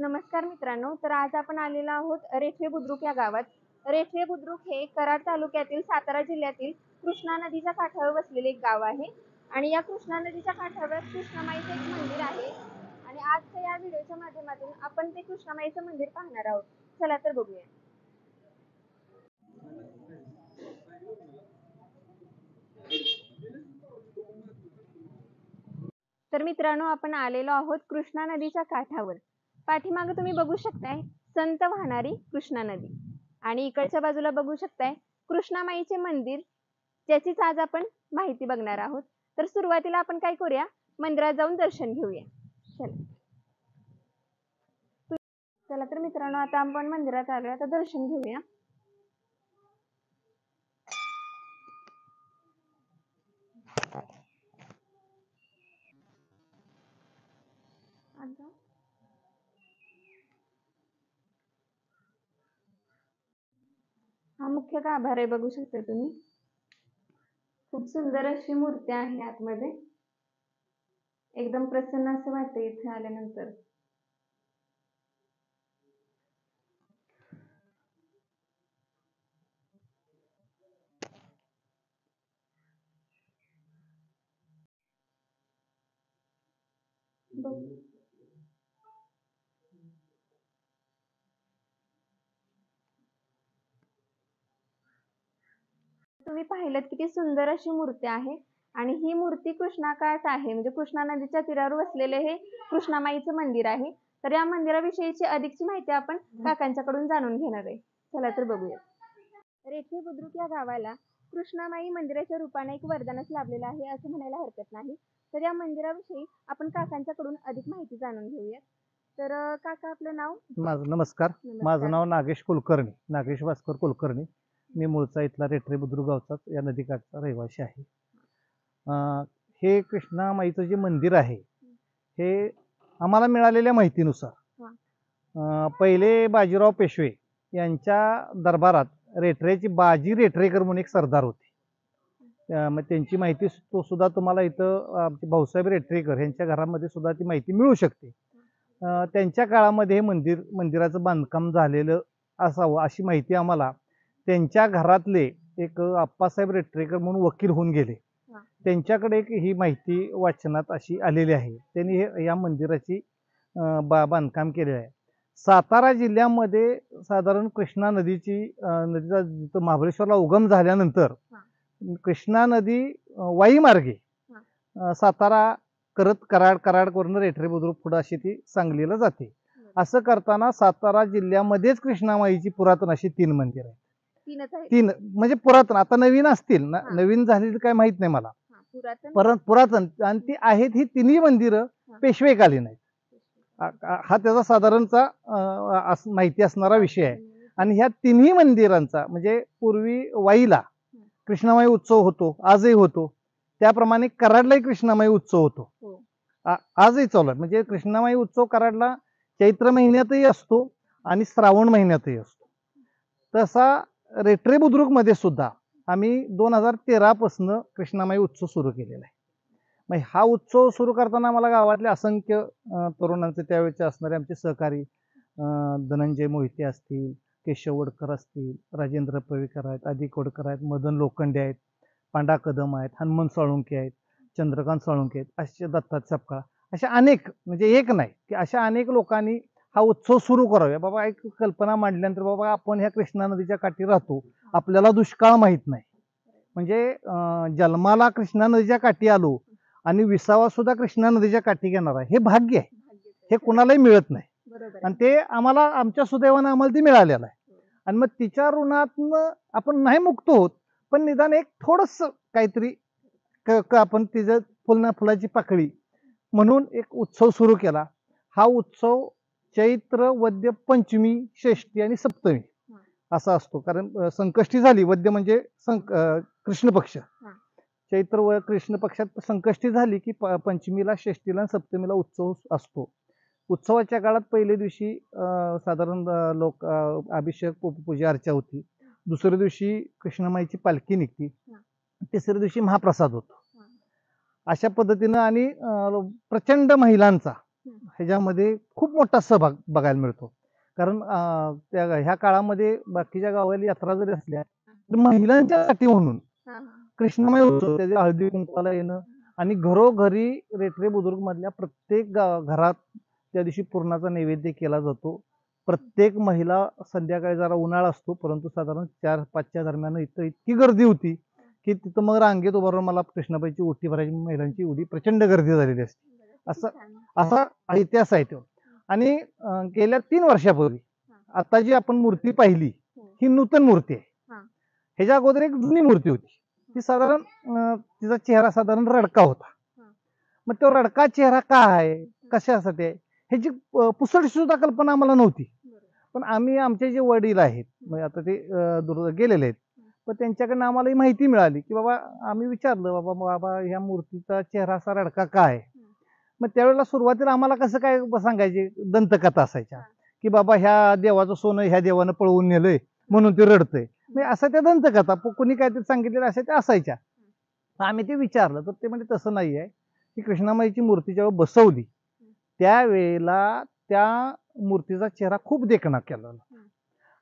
नमस्कार मित्रांनो, तर आज आपण आलेलो आहोत रेठरे बुद्रुक या गावात। रेठरे बुद्रुक हे कराड तालुक्यातील सातारा जिल्ह्यातील कृष्णा नदीच्या काठावर वसलेले एक गाव आहे आणि या कृष्णा नदीच्या काठावर कृष्णामाईचे एक मंदिर आहे आणि आजच्या या व्हिडिओच्या माध्यमातून आपण ते कृष्णामाईचं मंदिर पाहणार आहोत। चला तर बघूया। तर मित्रांनो, आपण आलेलो आहोत कृष्णा नदीच्या काठावर। पाठीमागे तुम्ही बघू शकताय संत वाहणारी कृष्णा नदी आणि इकडच्या बाजूला बघू शकताय कृष्णामाईचे मंदिर, ज्याचीच आज आपण माहिती बघणार आहोत। तर सुरुवातीला आपण काय करूया, मंदिरात जाऊन दर्शन घेऊया। चला तर मित्रांनो, आता आपण मंदिरात आलोय, आता दर्शन घेऊया। हा मुख्य गाभारा आहे, बघू शकता तुम्ही। खूप सुंदर अशी मूर्ती आहे आतमध्ये, एकदम प्रसन्न असं वाटते इथे आल्यानंतर। तुम्ही पाहिलं किती सुंदर अशी मूर्ती आहे आणि ही मूर्ती कृष्णाकाठ आहे, म्हणजे कृष्णा नदीच्या तीरावर वसलेले हे कृष्णामाईचं मंदिर आहे। तर या मंदिराविषयीची अधिकची माहिती आपण काकांच्याकडून जाणून घेणार आहे। चला तर बघूया। रेठरे बुद्रुक या गावाला कृष्णामाई मंदिराच्या रूपाने एक वरदानच लाभलेलं आहे असं म्हणायला हरकत नाही। तर या मंदिराविषयी आपण काकांच्याकडून अधिक माहिती जाणून घेऊया। तर काका, आपलं नाव? नमस्कार, माझं नाव नागेश कुलकर्णी, नागेश भास्कर कुलकर्णी। मी मूळचा इथला रेठरे बुद्रुक गावचा या नदीकाठचा रहिवासी आहे। हे कृष्णामाईचं जे मंदिर आहे हे आम्हाला मिळालेल्या माहितीनुसार पहिले बाजीराव पेशवे यांच्या दरबारात रेठरेची बाजी रेठरेकर म्हणून एक सरदार होते। मग त्यांची माहिती तो सुद्धा तुम्हाला इथं आमचे भाऊसाहेब रेठरेकर यांच्या घरामध्ये सुद्धा ती माहिती मिळू शकते। त्यांच्या काळामध्ये हे मंदिराचं बांधकाम झालेलं असावं अशी माहिती आम्हाला त्यांच्या घरातले एक आप्पासाहेब रेठरेकर म्हणून वकील होऊन गेले, त्यांच्याकडे एक ही माहिती वाचनात अशी आलेली आहे। त्यांनी या मंदिराची बांधकाम केलेलं आहे। सातारा जिल्ह्यामध्ये साधारण कृष्णा नदीचा जिथं महाबळेश्वरला उगम झाल्यानंतर कृष्णा नदी वाई मार्गे सातारा करत कराड करून रेठरे बुद्रुक पुढे अशी ती सांगलीला जाते। असं करताना सातारा जिल्ह्यामध्येच कृष्णामाईची पुरातन अशी 3 मंदिर आहेत। 3 म्हणजे पुरातन, आता नवीन असतील ना, नवीन झालेली काय माहित नाही मला, पुरातन आणि ती आहेत ही 3ही मंदिरं पेशवेकालीन आहेत। हा त्याचा साधारणचा माहिती असणारा विषय आहे। आणि ह्या 3ही मंदिरांचा म्हणजे पूर्वी वाईला कृष्णामाई उत्सव होतो, आजही होतो, त्याप्रमाणे कराडलाही कृष्णामाई उत्सव होतो, आजही चालू आहे। म्हणजे कृष्णामाई उत्सव कराडला चैत्र महिन्यातही असतो आणि श्रावण महिन्यातही असतो। तसा रेठरे बुद्रुक मध्ये सुद्धा आम्ही 2013 पासून कृष्णामाई उत्सव सुरू केलेला आहे। मग हा उत्सव सुरू करताना आम्हाला गावातले असंख्य तरुणांचे त्यावेळेचे असणारे आमचे सहकारी धनंजय मोहिते असतील, केशव वडकर असतील, राजेंद्र पवेकर आहेत, अधिक वडकर आहेत, मदन लोखंडे आहेत, पांडा कदम आहेत, हनुमंत साळुंके आहेत, चंद्रकांत साळुंके आहेत, असे दत्तात्रय सपकाळ, अशा अनेक, म्हणजे एक नाही की अशा अनेक लोकांनी हा उत्सव सुरू करावा। बाबा एक कल्पना मांडल्यानंतर बाबा आपण ह्या कृष्णा नदीच्या काठी राहतो, आपल्याला दुष्काळ माहित नाही, म्हणजे जन्माला कृष्णा नदीच्या काठी आलो आणि विसावा सुद्धा कृष्णा नदीच्या काठी घेणार आहे, हे भाग्य आहे, हे कुणालाही मिळत नाही। आणि ते आम्हाला आमच्या सुदैवानं आम्हाला ते मिळालेलं आहे। आणि मग तिच्या ऋणातनं आपण नाही मुक्त होत, पण निदान एक थोडस काहीतरी आपण तिचं फुलाची पाकळी म्हणून एक उत्सव सुरू केला। हा उत्सव चैत्र वद्य पंचमी, षष्ठी आणि सप्तमी असा असतो। कारण संकष्टी झाली, वद्य म्हणजे कृष्ण पक्ष, चैत्र व कृष्ण पक्षात संकष्टी झाली की पंचमीला, षष्टीला आणि सप्तमीला उत्सव असतो। उत्सवाच्या काळात पहिल्या दिवशी साधारण लोक अभिषेक पूजा अर्चा होती, दुसऱ्या दिवशी कृष्णामाईची पालखी निघती, तिसऱ्या दिवशी महाप्रसाद होतो। अशा पद्धतीनं आणि प्रचंड महिलांचा ह्याच्यामध्ये खूप मोठा सहभाग बघायला मिळतो. कारण ह्या काळामध्ये बाकीच्या गावाला यात्रा जरी असल्या तर महिलांच्यासाठी म्हणून कृष्णमय उत्सव, त्याच्या हळदी कुंकवाला येणं आणि घरोघरी रेटरे बुजुर्ग मधल्या प्रत्येक घरात त्या दिवशी पुरणाचा नैवेद्य केला जातो. प्रत्येक महिला संध्याकाळी, जरा उन्हाळा असतो परंतु साधारण 4-5च्या दरम्यान इथं इतकी गर्दी होती की तिथं मग रांगेत उभं राहून मला कृष्णाबाईची ओटी भरायची, महिलांची एवढी प्रचंड गर्दी झालेली असते. असं असा इतिहास आहे तो. आणि गेल्या 3 वर्षापूर्वी आता जी आपण मूर्ती पाहिली ही नूतन मूर्ती आहे. ह्याच्या अगोदर एक जुनी मूर्ती होती, ती साधारण तिचा चेहरा साधारण रडका होता. मग तो रडका चेहरा का आहे, कशासाठी आहे, ह्याची पुसट सुद्धा कल्पना आम्हाला नव्हती. पण आम्ही, आमचे जे वडील आहेत, म्हणजे आता ते दूर गेलेले आहेत, पण त्यांच्याकडनं आम्हाला ही माहिती मिळाली की बाबा, आम्ही विचारलं बाबा ह्या मूर्तीचा चेहरा असा रडका का आहे. मग त्यावेळेला सुरुवातीला आम्हाला कसं काय सांगायचे, दंतकथा असायच्या की बाबा ह्या देवाचं सोनं ह्या देवानं पळवून नेलंय म्हणून ते रडतंय. म्हणजे असं त्या दंतकथा कोणी काय ते सांगितलेलं असायच्या त्या असायच्या. आम्ही ते विचारलं तर ते म्हणजे तसं नाही आहे की कृष्णामाईची मूर्ती जेव्हा बसवली त्यावेळेला त्या मूर्तीचा चेहरा खूप देखणा केला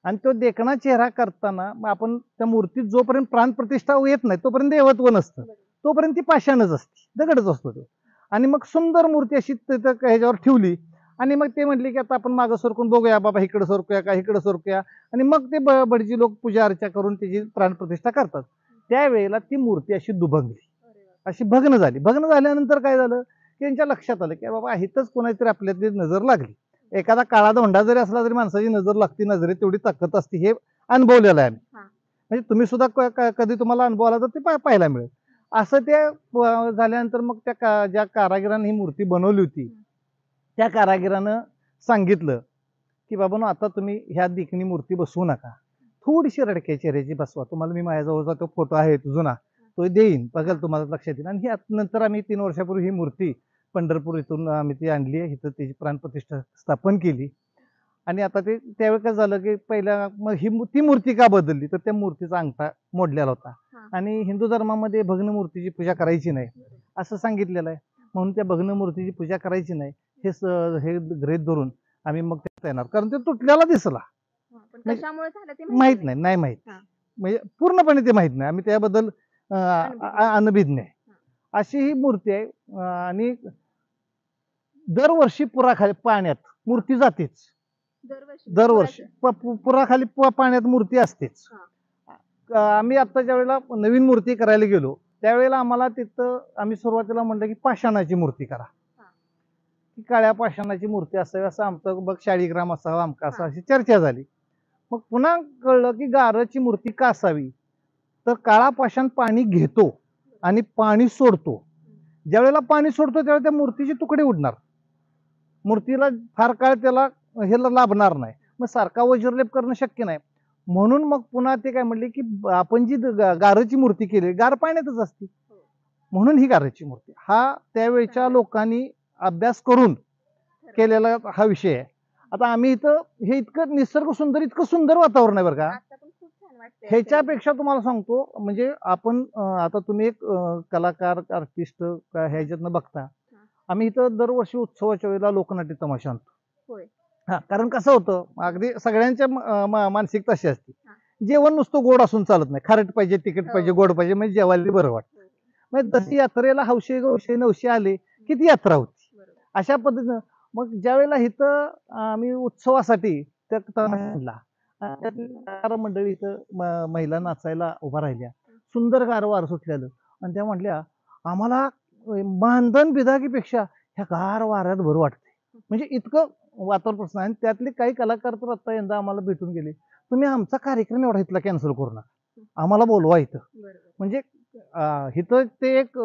आणि तो देखणा चेहरा करताना मग आपण त्या मूर्तीत जोपर्यंत प्राणप्रतिष्ठा येत नाही तोपर्यंत देवत्व नसतं, तोपर्यंत ती पाषाणच असते, दगडच असतो तो. आणि मग सुंदर मूर्ती अशी तिथं ह्याच्यावर ठेवली आणि मग ते म्हटले की आता आपण मागं सरकून बघूया बाबा, इकडे सरकूया का इकडे सरकूया. आणि मग ते भटजी लोक पूजा अर्चा करून त्याची प्राणप्रतिष्ठा करतात. त्यावेळेला ती मूर्ती अशी दुभंगली, अशी भग्न झाली. भग्न झाल्यानंतर काय झालं की त्यांच्या लक्षात आलं की बाबा इथंच कोणातरी आपल्यातली नजर लागली. एखादा काळा धोंडा जरी असला तरी माणसाची नजर लागती, नजरेत तेवढी ताकद असते, हे अनुभवलेलं आहे आम्ही. म्हणजे तुम्ही सुद्धा कधी तुम्हाला अनुभव आला तर ते पाहायला मिळेल. असं ते झाल्यानंतर मग त्या ज्या कारागिराने ही मूर्ती बनवली होती त्या कारागिरानं सांगितलं की बाबा आता तुम्ही ह्या दिकनी मूर्ती बसवू नका, थोडीशी रडक्या चेहऱ्याची बसवा. तुम्हाला मी माझ्याजवळचा तो फोटो आहे जुना, तो देईन, बघाल तुम्हाला लक्षात येईल. आणि नंतर आम्ही 3 वर्षापूर्वी ही मूर्ती पंढरपूर इथून आम्ही ती आणली आहे, इथं त्याची प्राणप्रतिष्ठा स्थापन केली. आणि आता ते त्यावेळी काय झालं की पहिल्या मग ती मूर्ती का बदलली तर त्या मूर्तीचा अंगठा मोडलेला होता आणि हिंदू धर्मामध्ये भग्न मूर्तीची पूजा करायची नाही असं सांगितलेलं आहे. म्हणून त्या भग्न मूर्तीची पूजा करायची नाही हे गृहीत धरून आम्ही मग त्यात येणार, कारण ते तुटल्याला दिसला. माहित नाही माहित, म्हणजे पूर्णपणे ते माहित नाही, आम्ही त्याबद्दल अनभिज्ञ आहे. अशी ही मूर्ती आहे आणि दरवर्षी पुराखाली पाण्यात मूर्ती जातेच. दरवर्षी पुराखाली पाण्यात मूर्ती असतेच. आम्ही आता ज्या वेळेला नवीन मूर्ती करायला गेलो त्यावेळेला आम्हाला तिथं आम्ही सुरुवातीला म्हणलं की पाषाणाची मूर्ती करा, की काळ्या पाषाणाची मूर्ती असावी, असं आमचं बघ शाळीग्राम असावा आमका असा, अशी चर्चा झाली. मग पुन्हा कळलं की गाराची मूर्ती का असावी, तर काळा पाषाण पाणी घेतो आणि पाणी सोडतो. ज्यावेळेला पाणी सोडतो त्यावेळेला त्या मूर्तीचे तुकडे उडणार, मूर्तीला फार काळ त्याला ह्याला लाभणार नाही, मग सारखा वज्रलेप करणं शक्य नाही. म्हणून मग पुन्हा ते काय म्हणले की आपण जी गाराची मूर्ती केली, गार पाण्यातच असते, म्हणून ही गाराची मूर्ती. हा त्यावेळच्या लोकांनी अभ्यास करून केलेला हा विषय आहे. आता आम्ही इथं हे इतकं निसर्ग सुंदर, इतकं सुंदर वातावरण आहे बरं का, ह्याच्यापेक्षा तुम्हाला सांगतो. म्हणजे आपण आता तुम्ही एक कलाकार आर्टिस्ट ह्याच्यातनं बघता, आम्ही इथं दरवर्षी उत्सवाच्या वेळेला लोकनाट्य तमाशा आणतो. हा, कारण कसं होतं, अगदी सगळ्यांच्या मानसिकता अशी असते, जेवण नुसतं गोड असून चालत नाही, खारट पाहिजे, तिखट पाहिजे, गोड पाहिजे, म्हणजे जेवायला बरं वाटतं. म्हणजे तशी यात्रेला हौशे गौशे नवशे आले किती यात्रा होती अशा पद्धतीनं. मग ज्या वेळेला इथं आम्ही उत्सवासाठी त्या तमाशा मंडळी इथं महिला नाचायला उभा राहिल्या, सुंदर गारवार सुटलेलं, आणि त्या म्हटल्या आम्हाला मानधन बिदाकीपेक्षा ह्या गार वाऱ्यात बरं वाटते. म्हणजे इतकं वातावरण. आणि त्यातले काही कलाकार तर आता यंदा आम्हाला भेटून गेले, तुम्ही आमचा कार्यक्रम एवढा इथला कॅन्सल करू नका, आम्हाला बोलवा इथं. म्हणजे इथं ते एक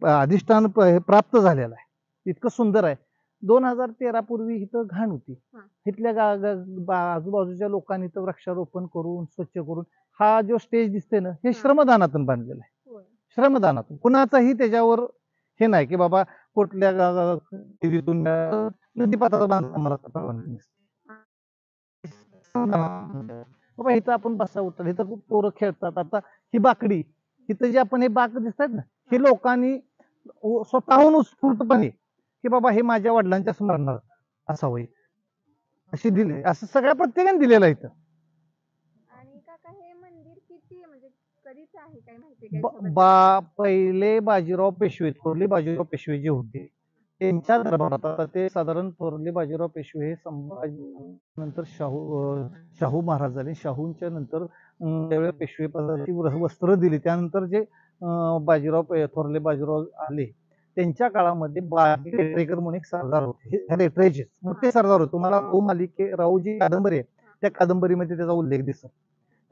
अधिष्ठान प्राप्त झालेलं आहे, इतकं सुंदर आहे. 2013 पूर्वी इथं घाण होती, इथल्या आजूबाजूच्या लोकांनी इथं वृक्षारोपण करून स्वच्छ करून हा जो स्टेज दिसते ना, हे श्रमदानातून बांधलेला आहे. श्रमदानातून कुणाचाही त्याच्यावर हे नाही की बाबा कुठल्या नदीपात्रात बाबा इथं आपण बसा उठतात, इथं खूप पोरं खेळतात. आता ही बाकडी इथं जे आपण हे बाक दिसतात ना, हे लोकांनी स्वतःहून उत्स्फूर्तपणे की बाबा हे माझ्या वडिलांच्या स्मरणार्थ असावं, अशी दिले, असं सगळ्या प्रत्येकाने दिलेलं आहे इथं. आणि काका हे मंदिर किती म्हणजे कधीच आहे काय माहिती आहे का याच्याबद्दल? पहिले बाजीराव पेशवे, थोरले बाजीराव पेशवे जे होते त्यांच्या दरबारात, आता ते साधारण थोरले बाजीराव पेशवे हे संभाजी नंतर शाहू महाराज झाले. शाहूंच्या नंतर त्यावेळेला पेशवे पदाची वस्त्र दिली. त्यानंतर जे थोरले बाजीराव आले त्यांच्या काळामध्ये बाजी रेटरेकर म्हणून एक सरदार होते, हे रेटरेचे मोठे सरदार होते. तुम्हाला राव जी कादंबरी आहे त्या कादंबरीमध्ये त्याचा उल्लेख दिसतो.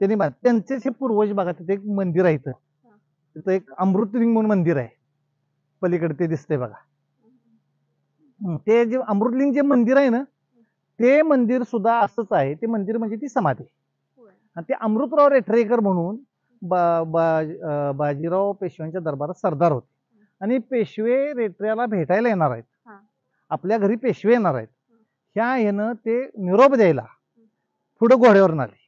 त्यांचे जे पूर्वज बघा, तिथे एक मंदिर आहे, तिथं एक अमृतलिंग म्हणून मंदिर आहे पलीकडे, ते दिसतंय बघा. ते जे अमृतलिंग जे मंदिर आहे ना, ते मंदिर सुद्धा असंच आहे. ते मंदिर म्हणजे ती समाधी. आणि ते अमृतराव रेटरेकर म्हणून बाजीराव पेशव्यांच्या दरबारात सरदार होते. आणि पेशवे रेटऱ्याला भेटायला येणार आहेत, आपल्या घरी पेशवे येणार आहेत, ह्या येणं ते निरोप द्यायला पुढे घोड्यावरून आले.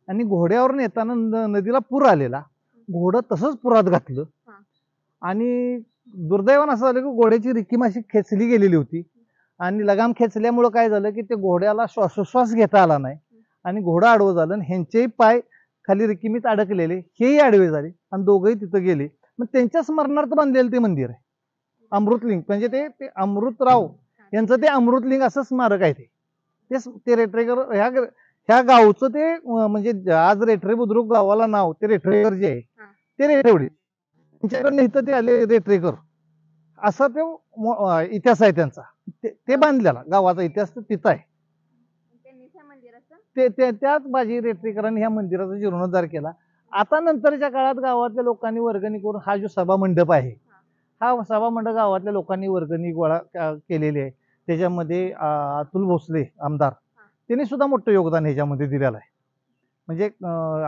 आणि घोड्यावरून येताना नदीला पूर आलेला, घोडं तसंच पुरात घातलं. आणि दुर्दैवानं असं झालं की घोड्याची रिकीम अशी खेचली गेलेली होती. आणि लगाम खेचल्यामुळं काय झालं की ते घोड्याला श्वासोश्वास घेता आला नाही आणि घोडं आडवं झालं. आणि ह्यांचेही पाय खाली रिकीमीत अडकलेले, हेही आडवे झाले आणि दोघंही तिथं गेले. मग त्यांच्या स्मरणार्थ बांधलेलं ते मंदिर आहे अमृतलिंग. म्हणजे ते अमृतराव यांचं ते अमृतलिंग असं स्मारक आहे. ते रेटरेकर ह्या गावचं ते म्हणजे आज रेठरे बुद्रुक गावाला नाव ते रेटरेकर जे आहे ते रेठेवडे त्यांच्याकडनं इथं ते आले रेटरेकर, असा तो इतिहास आहे त्यांचा. ते बांधलेला गावाचा इतिहास तिथं आहे. त्याच बाजी रेटरेकरांनी ह्या मंदिराचा जीर्णोद्धार केला. आता नंतरच्या काळात गावातल्या लोकांनी वर्गणी करून हा जो सभा मंडप आहे, हा सभा मंडप गावातल्या लोकांनी वर्गणी गोळा केलेली आहे. त्याच्यामध्ये अतुल भोसले आमदार, त्यांनी सुद्धा मोठं योगदान ह्याच्यामध्ये दिलेलं आहे. म्हणजे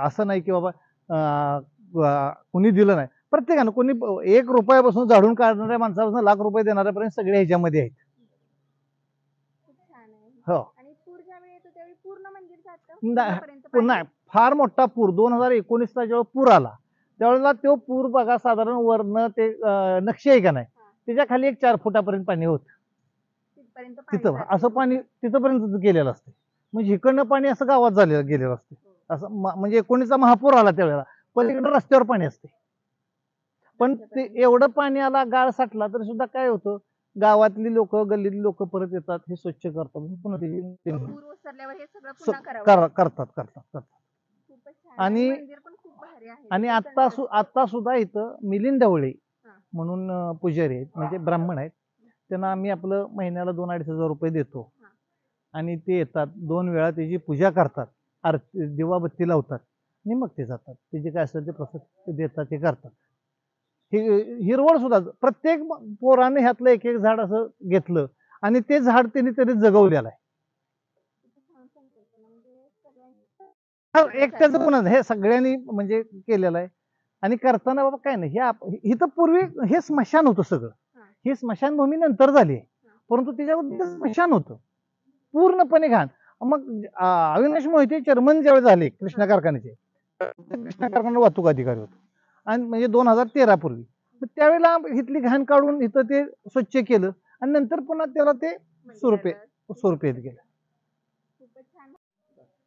असं नाही की बाबा कुणी दिलं नाही, प्रत्येकानं, कोणी 1 रुपयापासून झाडून काढणाऱ्या माणसापासून लाख रुपये देणाऱ्यापर्यंत सगळे ह्याच्यामध्ये आहेत. हो. नाही, फार मोठा पूर 2019ला जेव्हा पूर आला त्यावेळेला तो पूर बघा, साधारण वरनं ते नक्षी आहे का नाही, त्याच्या खाली एक 4 फुटापर्यंत पाणी होतं. तिथं असं पाणी तिथंपर्यंत गेलेलं असतं. म्हणजे इकडनं पाणी असं गावात गेलेलं असतं. असं म्हणजे 19चा महापूर आला त्यावेळेला पलीकडे रस्त्यावर पाणी असते. पण ते एवढं पाणी आला, गाळ साठला तरी सुद्धा काय होतं, गावातली लोक, गल्लीतली लोक परत येतात, हे स्वच्छ करतात, करतात. आणि आता सुद्धा इथं मिलिंद ढवळे म्हणून पुजारी आहेत, म्हणजे ब्राह्मण आहेत. त्यांना आम्ही आपलं महिन्याला 2-2.5 हजार रुपये देतो. आणि ते येतात 2 वेळा त्याची पूजा करतात, आरती दिवाबत्ती लावतात आणि मग ते जातात. ते जे काय असेल ते प्रसाद देतात, ते करतात. हिरवळ सुद्धा प्रत्येक पोराने ह्यातलं एक झाड असं घेतलं आणि ते झाड त्यांनी जगवलेलं आहे. एक त्याचं पण हे सगळ्यांनी म्हणजे केलेलं आहे. आणि करताना बाबा काय नाही, इथं पूर्वी हे स्मशान होतं सगळं. ही स्मशानभूमी नंतर झाली आहे, परंतु त्याच्यावर स्मशान होतं पूर्णपणे घाण. मग अविनाश मोहिते चेअरमन ज्यावेळी झाले कृष्णा कारखान्याचे, कृष्णा कारखाना वाहतूक अधिकारी होते आणि म्हणजे 2013 पूर्वी, त्यावेळेला इथली घाण काढून इथं ते स्वच्छ केलं आणि नंतर पुन्हा त्याला ते सुरपेत गेलं.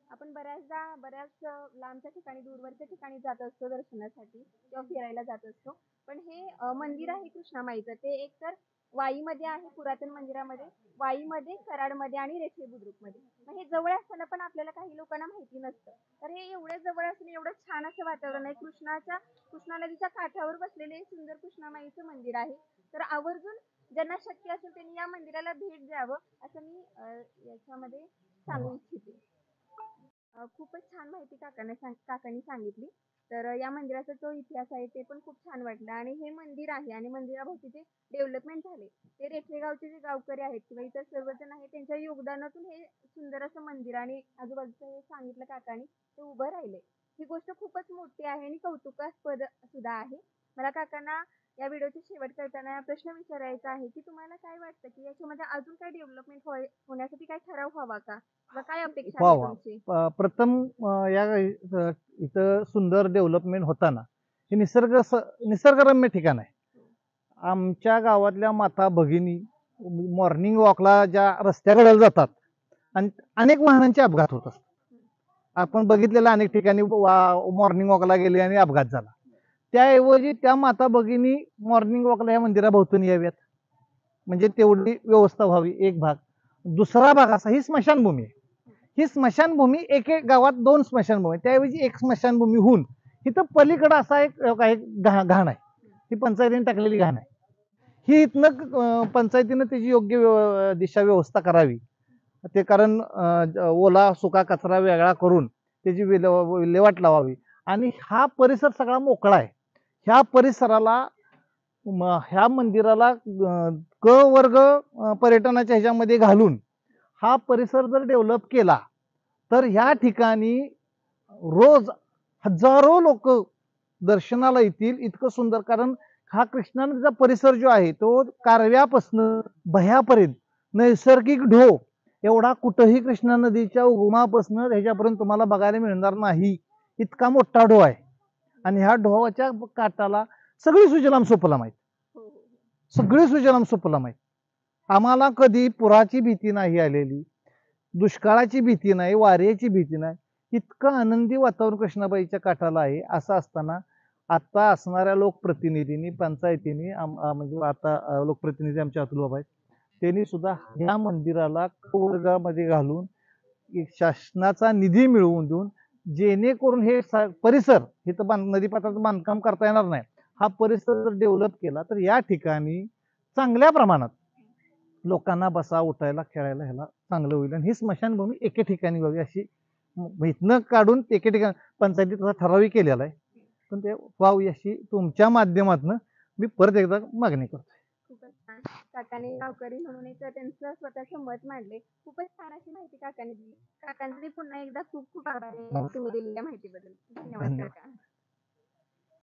आपण बऱ्याच लांबच्या ठिकाणी, दूरवरच्या ठिकाणी जात असतो दर्शनासाठी किंवा फिरायला जात असतो. पण हे मंदिर आहे कृष्णामाईचं, ते एकतर वाईमध्ये आहे, पुरातन मंदिरामध्ये वाईमध्ये, कराडमध्ये आणि रेठे बुद्रुकमध्ये. मग हे जवळ असताना पण आपल्याला काही लोकांना माहिती नसतं. तर हे एवढे जवळ असून एवढं छान असं वातावरण आहे, कृष्णा नदीच्या काठावर बसलेले सुंदर कृष्णामाईचं मंदिर आहे. तर आवर्जून ज्यांना शक्य असेल त्यांनी या मंदिराला भेट द्यावं असं मी याच्यामध्ये सांगू इच्छिते. खूपच छान माहिती काकांनी सांगितली. तर या मंदिराचा जो इतिहास आहे ते पण खूप छान वाटलं. आणि हे मंदिर आहे आणि मंदिराभोवती जे डेव्हलपमेंट झाले, ते रेठे गावचे जे गावकरी आहेत किंवा इतर सर्वजण आहेत त्यांच्या योगदानातून हे सुंदर असं मंदिर आणि आजूबाजूचं हे सांगितलं काकांनी, ते उभं राहिले. ही गोष्ट खूपच मोठी आहे आणि कौतुकास्पद सुद्धा आहे. मला काकांना या व्हिडिओचा शेवट करताना प्रश्न विचारायचा आहे की तुम्हाला काय वाटतं की याच्यामध्ये अजून काय डेव्हलपमेंट होण्यासाठी काय ठराव व्हावा का, किंवा काय अपेक्षा आहे तुमची? प्रथम या इथं सुंदर डेव्हलपमेंट होताना हे निसर्गरम्य ठिकाण आहे. आमच्या गावातल्या माता भगिनी मॉर्निंग वॉकला ज्या रस्त्याकडे जातात आणि अनेक वाहनांचे अपघात होत असतात. आपण बघितलेलं अनेक ठिकाणी मॉर्निंग वॉकला गेले आणि अपघात झाला. त्याऐवजी त्या माता भगिनी मॉर्निंग वॉकला या मंदिराभोवतून याव्यात, म्हणजे तेवढी व्यवस्था व्हावी. एक भाग. दुसरा भाग असा, ही स्मशानभूमी आहे. ही स्मशानभूमी एक एक गावात 2 स्मशानभूमी आहे. त्याऐवजी एक स्मशानभूमी होऊन इथं पलीकडं असा एक घाण आहे. ही पंचायतीने टाकलेली घाण आहे. ही इथनं पंचायतीनं त्याची योग्य दिशा व्यवस्था करावी. ते कारण ओला सुका कचरा वेगळा करून त्याची विल्हेवाट लावावी. आणि हा परिसर सगळा मोकळा आहे. ह्या परिसराला ह्या मंदिराला क वर्ग पर्यटनाच्या ह्याच्यामध्ये घालून हा परिसर जर डेव्हलप केला तर ह्या ठिकाणी रोज हजारो लोक दर्शनाला येतील. इतकं सुंदर, कारण हा कृष्णा नदीचा परिसर जो आहे तो कारव्यापासून भयापर्यंत नैसर्गिक ढो एवढा कुठंही कृष्णा नदीच्या उगमापासून ह्याच्यापर्यंत तुम्हाला बघायला मिळणार नाही. इतका मोठा ढो आहे. आणि ह्या ढोवाच्या काठाला सगळी सुजलाम सुफलाम आहेत. सगळी सुजलाम सुफलाम आहेत. आम्हाला कधी पुराची भीती नाही आलेली, दुष्काळाची भीती नाही, वाऱ्याची भीती नाही. इतकं आनंदी वातावरण कृष्णाबाईच्या काठाला आहे. असं असताना आता असणाऱ्या लोकप्रतिनिधींनी, पंचायतींनी, म्हणजे आता लोकप्रतिनिधी आमचे अतुल बाबा आहेत, त्यांनी सुद्धा ह्या मंदिराला वर्गामध्ये घालून शासनाचा निधी मिळवून देऊन, जेणेकरून हे परिसर, इथं नदीपात्राचं बांधकाम करता येणार नाही, हा परिसर जर डेव्हलप केला तर या ठिकाणी चांगल्या प्रमाणात लोकांना बसा, उठायला, खेळायला ह्याला चांगलं होईल. आणि ही स्मशानभूमी एके ठिकाणी व्हावी अशी इथनं काढून एके ठिकाणी पंचायतीत तसा ठरावही केलेला आहे. पण ते व्हावी अशी तुमच्या माध्यमातून मी परत एकदा मागणी करतो. खूपच छान. काकांनी गावकरी म्हणून एक त्यांचं स्वतःचं मत मांडले. खूपच छान अशी माहिती काकांनी दिली. काकांचे पुन्हा एकदा खूप खूप आभार आहे तुम्ही दिलेल्या माहितीबद्दल. धन्यवाद धन्यवाद. काका.